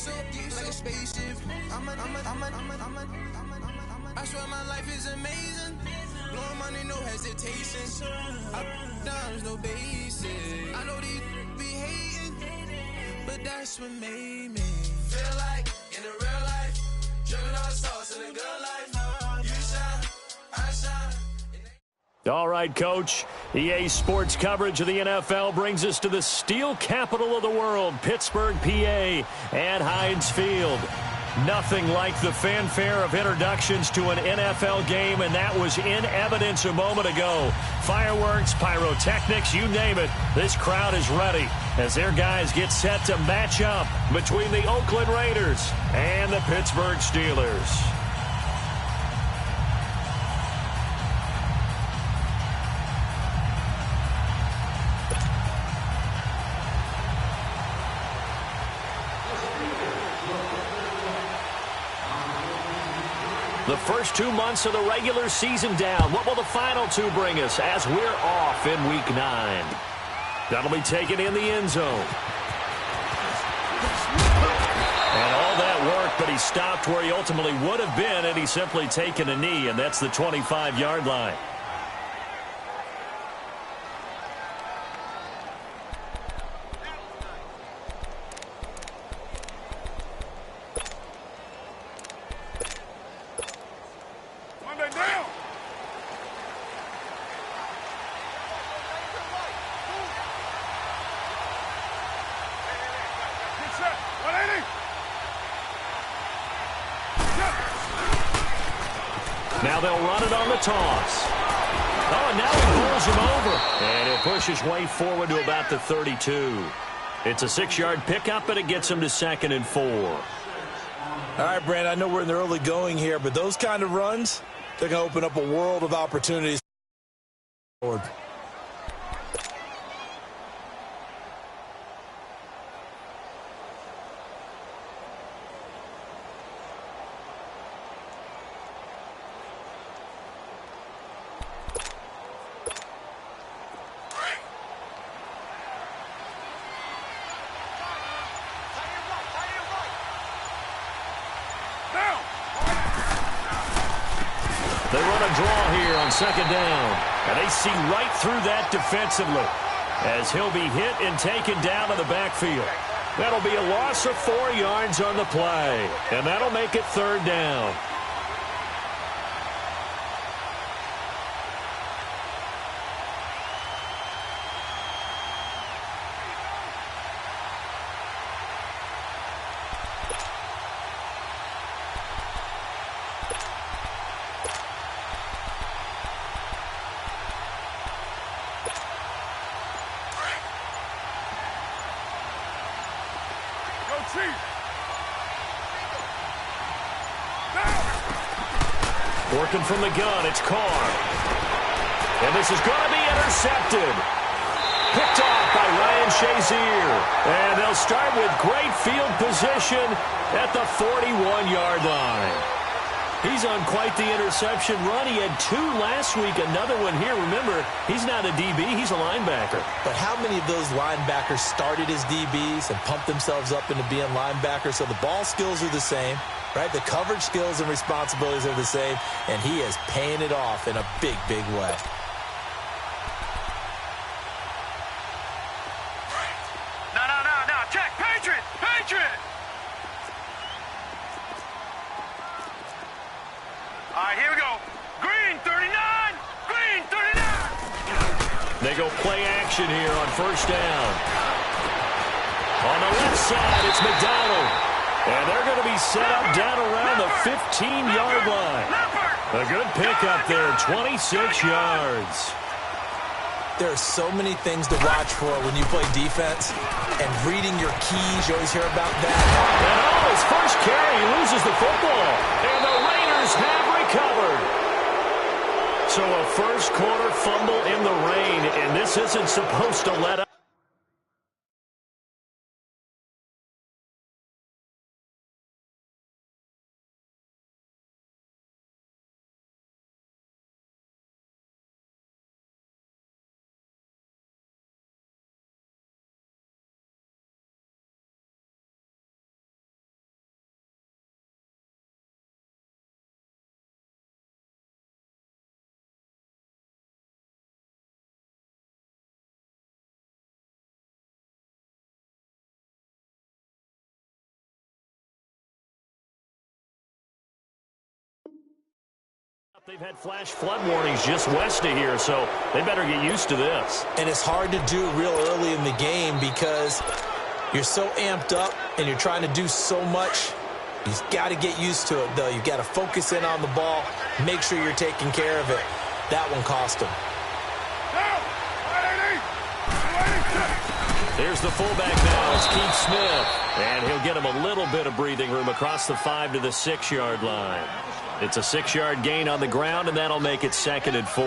like a spaceship. I swear my life is amazing. Blowing money, no hesitation. Dollars, no basic. I know these be hating, but that's what made me feel like in the real life. Driven all the sauce in the good life. You shine, I shine. All right, Coach. EA Sports coverage of the NFL brings us to the steel capital of the world, Pittsburgh, PA, at Heinz Field. Nothing like the fanfare of introductions to an NFL game, and that was in evidence a moment ago. Fireworks, pyrotechnics, you name it. This crowd is ready as their guys get set to match up between the Oakland Raiders and the Pittsburgh Steelers. The first 2 months of the regular season down. What will the final two bring us as we're off in Week 9? That'll be taken in the end zone. And all that work, but he stopped where he ultimately would have been had he simply taken a knee, and that's the 25-yard line. Now they'll run it on the toss. Oh, and now he pulls him over. And he'll push his way forward to about the 32. It's a 6-yard pickup, but it gets him to 2nd and 4. All right, Brand, I know we're in the early going here, but those kind of runs, they're going to open up a world of opportunities forward. They run a draw here on 2nd down. And they see right through that defensively as he'll be hit and taken down in the backfield. That'll be a loss of 4 yards on the play. And that'll make it 3rd down. Working from the gun, it's Carr. And this is going to be intercepted. Picked off by Ryan Shazier. And they'll start with great field position at the 41-yard line. He's on quite the interception run. He had 2 last week, another one here. Remember, he's not a DB, he's a linebacker. But how many of those linebackers started as DBs and pumped themselves up into being linebackers? So the ball skills are the same, right? The coverage skills and responsibilities are the same, and he is paying it off in a big, big way. No. Check. Patriot. All right, here we go. Green 39. They go play action here on 1st down. On the left side, it's McDonald. And they're going to be set up down around the 15-yard line. A good pickup there, 26 yards. There are so many things to watch for when you play defense, and reading your keys, you always hear about that. And his first carry, he loses the football. And the Raiders have recovered. So a first-quarter fumble in the rain, and this isn't supposed to let up. They've had flash flood warnings just west of here, so they better get used to this. And it's hard to do real early in the game because you're so amped up and you're trying to do so much. You've got to get used to it, though. You've got to focus in on the ball, make sure you're taking care of it. That one cost him. Here's the fullback now. It's Keith Smith. And he'll get him a little bit of breathing room across the 5 to the 6-yard line. It's a 6-yard gain on the ground, and that'll make it 2nd and 4.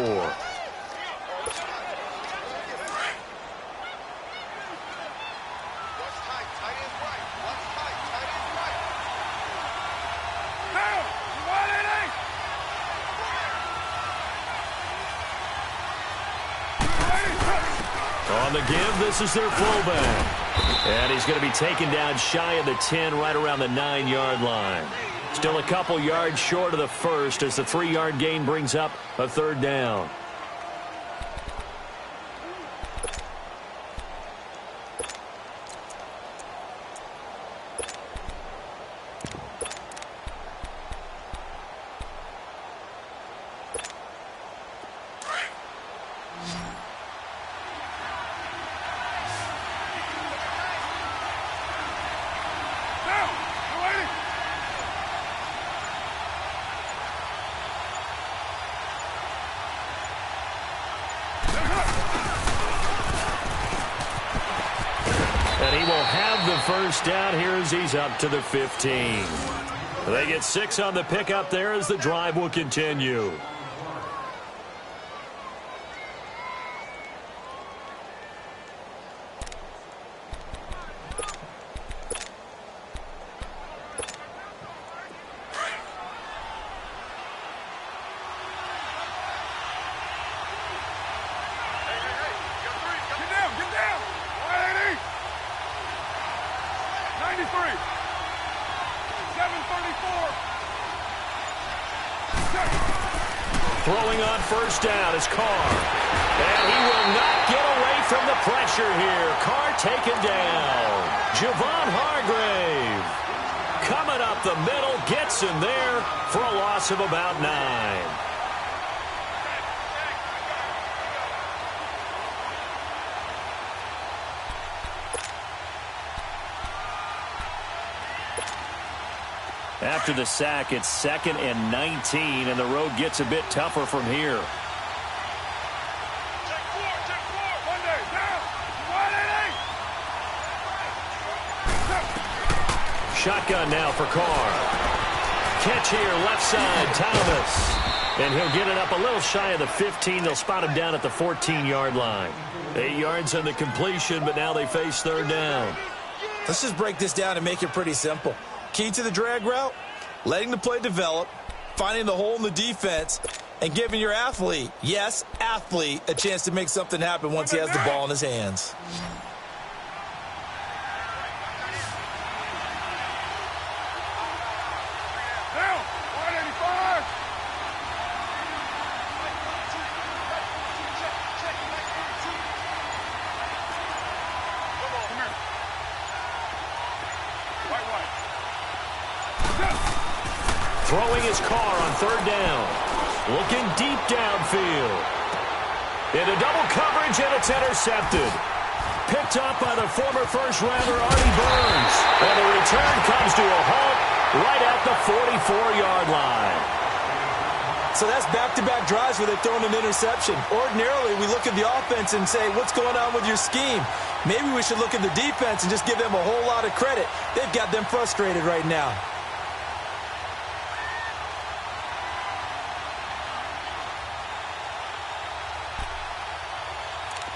On the give, this is their fullback. And he's going to be taken down shy of the 10, right around the 9-yard line. Still a couple yards short of the first as the 3-yard gain brings up a 3rd down. First down here as he's up to the 15. They get 6 on the pickup there as the drive will continue. Throwing on first down is Carr. And he will not get away from the pressure here. Carr taken down. Javon Hargrave coming up the middle, gets him there for a loss of about 9. After the sack, it's 2nd and 19, and the road gets a bit tougher from here. Shotgun now for Carr. Catch here, left side, Thomas. And he'll get it up a little shy of the 15. They'll spot him down at the 14-yard line. 8 yards on the completion, but now they face 3rd down. Let's just break this down and make it pretty simple. Key to the drag route, letting the play develop, finding the hole in the defense, and giving your athlete, yes, athlete, a chance to make something happen once he has the ball in his hands. Throwing his Carr on 3rd down. Looking deep downfield. Into double coverage, and it's intercepted. Picked up by the former first-rounder Artie Burns. And the return comes to a halt right at the 44-yard line. So that's back-to-back drives where they've thrown an interception. Ordinarily, we look at the offense and say, what's going on with your scheme? Maybe we should look at the defense and just give them a whole lot of credit. They've got them frustrated right now.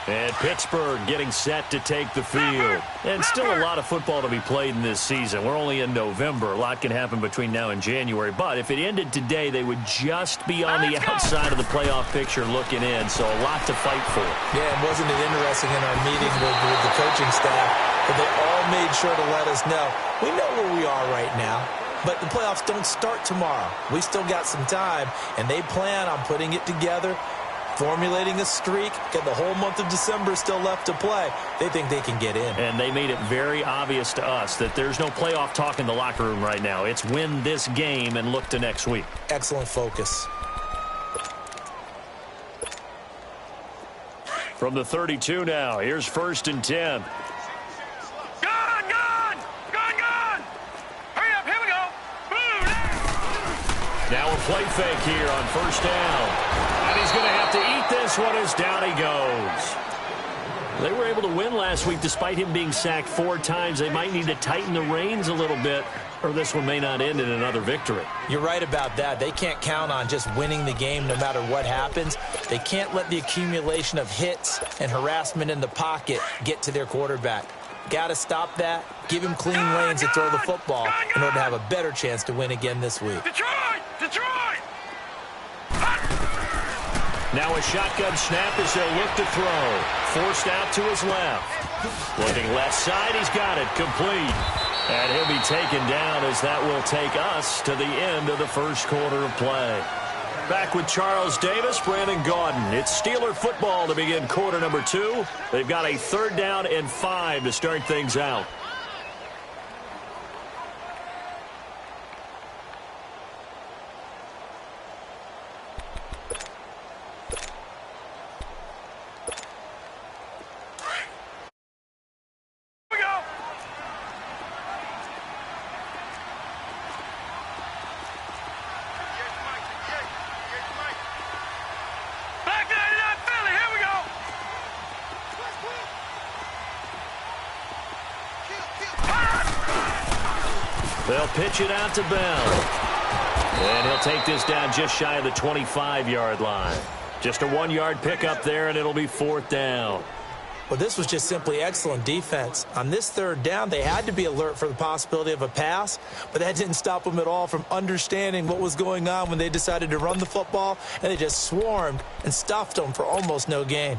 And Pittsburgh getting set to take the field. And still a lot of football to be played in this season. We're only in November. A lot can happen between now and January. But if it ended today, they would just be on the outside of the playoff picture looking in. So a lot to fight for. Yeah, and wasn't it interesting in our meeting with the coaching staff that they all made sure to let us know. We know where we are right now. But the playoffs don't start tomorrow. We still got some time. And they plan on putting it together, formulating a streak, got the whole month of December still left to play. They think they can get in. And they made it very obvious to us that there's no playoff talk in the locker room right now. It's win this game and look to next week. Excellent focus. From the 32 now, here's 1st and 10. Gun! Gun! Gun! Gun! Hurry up, here we go! Boom! Now a play fake here on 1st down. And he's going to have to eat this one as down he goes. They were able to win last week despite him being sacked 4 times. They might need to tighten the reins a little bit, or this one may not end in another victory. You're right about that. They can't count on just winning the game no matter what happens. They can't let the accumulation of hits and harassment in the pocket get to their quarterback. Got to stop that. Give him clean lanes to throw the football in order to have a better chance to win again this week. Detroit! Detroit! Now a shotgun snap as they'll look to throw. Forced out to his left. Looking left side, he's got it. Complete. And he'll be taken down as that will take us to the end of the first quarter of play. Back with Charles Davis, Brandon Gaudin. It's Steeler football to begin quarter number 2. They've got a 3rd down and 5 to start things out. They'll pitch it out to Bell. And he'll take this down just shy of the 25-yard line. Just a 1-yard pickup there, and it'll be 4th down. Well, this was just simply excellent defense. On this 3rd down, they had to be alert for the possibility of a pass, but that didn't stop them at all from understanding what was going on when they decided to run the football, and they just swarmed and stuffed them for almost no gain.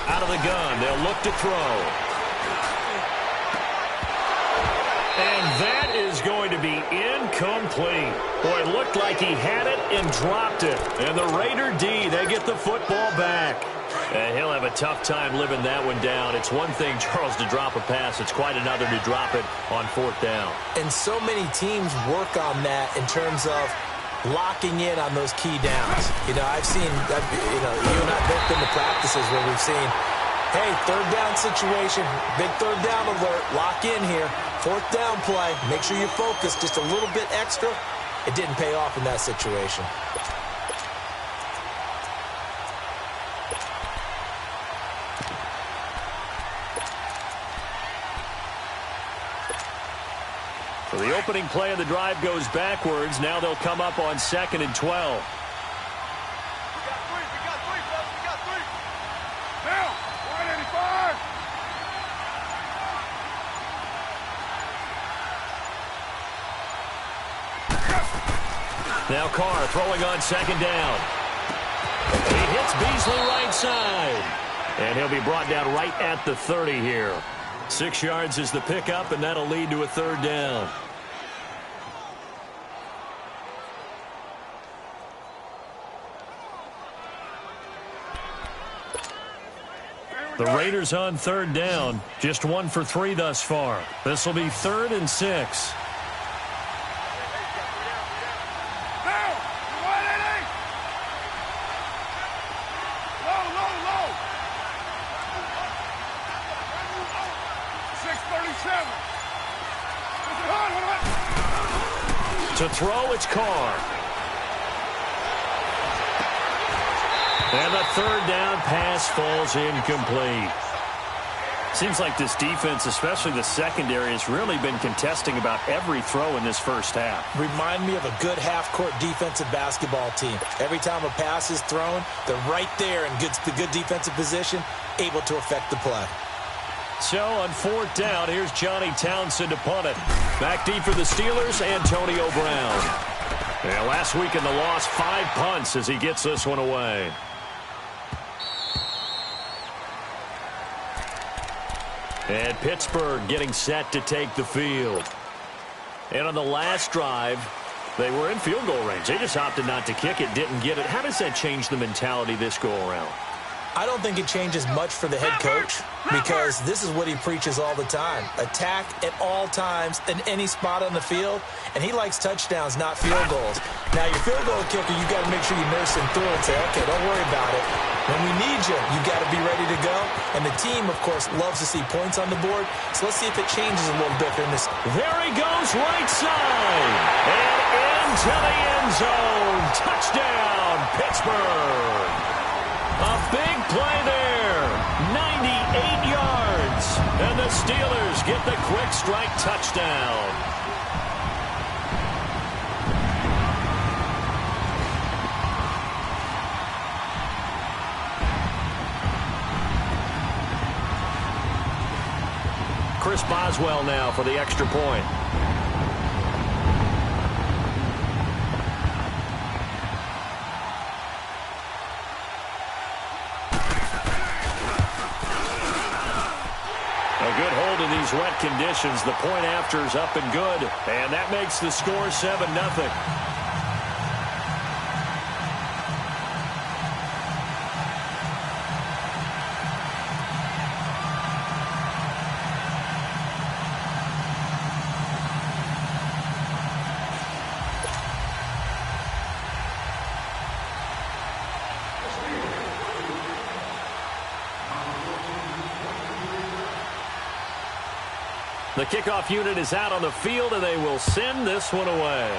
Out of the gun, they'll look to throw. And that is going to be incomplete. Boy, it looked like he had it and dropped it. And the Raider D, they get the football back. And he'll have a tough time living that one down. It's one thing, Charles, to drop a pass. It's quite another to drop it on 4th down. And so many teams work on that in terms of locking in on those key downs. You know, I've seen, you and I both been to practices where we've seen, hey, 3rd down situation, big 3rd down alert, lock in here, 4th down play, make sure you're focused just a little bit extra. It didn't pay off in that situation. So the opening play of the drive goes backwards. Now they'll come up on 2nd and 12. We got 3, fellas, we got 3. Now, 185. Now Carr throwing on 2nd down. He hits Beasley right side. And he'll be brought down right at the 30 here. 6 yards is the pickup, and that'll lead to a 3rd down. The Raiders on 3rd down. Just 1 for 3 thus far. This will be 3rd and 6. To throw, it's Carr. And the 3rd down pass falls incomplete. Seems like this defense, especially the secondary, has really been contesting about every throw in this first half. Remind me of a good half-court defensive basketball team. Every time a pass is thrown, they're right there in the good defensive position, able to affect the play. So on 4th down, here's Johnny Townsend to punt it. Back deep for the Steelers, Antonio Brown. Yeah, last week in the loss, 5 punts as he gets this one away. And Pittsburgh getting set to take the field. And on the last drive, they were in field goal range. They just opted not to kick it, didn't get it. How does that change the mentality this go around? I don't think it changes much for the head coach because this is what he preaches all the time. Attack at all times in any spot on the field, and he likes touchdowns, not field goals. Now, your field goal kicker, you got to make sure you nurse him through and say, okay, don't worry about it. When we need you, you got to be ready to go. And the team, of course, loves to see points on the board. So let's see if it changes a little bit in this. There he goes, right side, and into the end zone. Touchdown, Pittsburgh. A big play there, 98 yards, and the Steelers get the quick strike touchdown. Chris Boswell now for the extra point. A good hold in these wet conditions. The point after is up and good, and that makes the score 7-0. The kickoff unit is out on the field, and they will send this one away.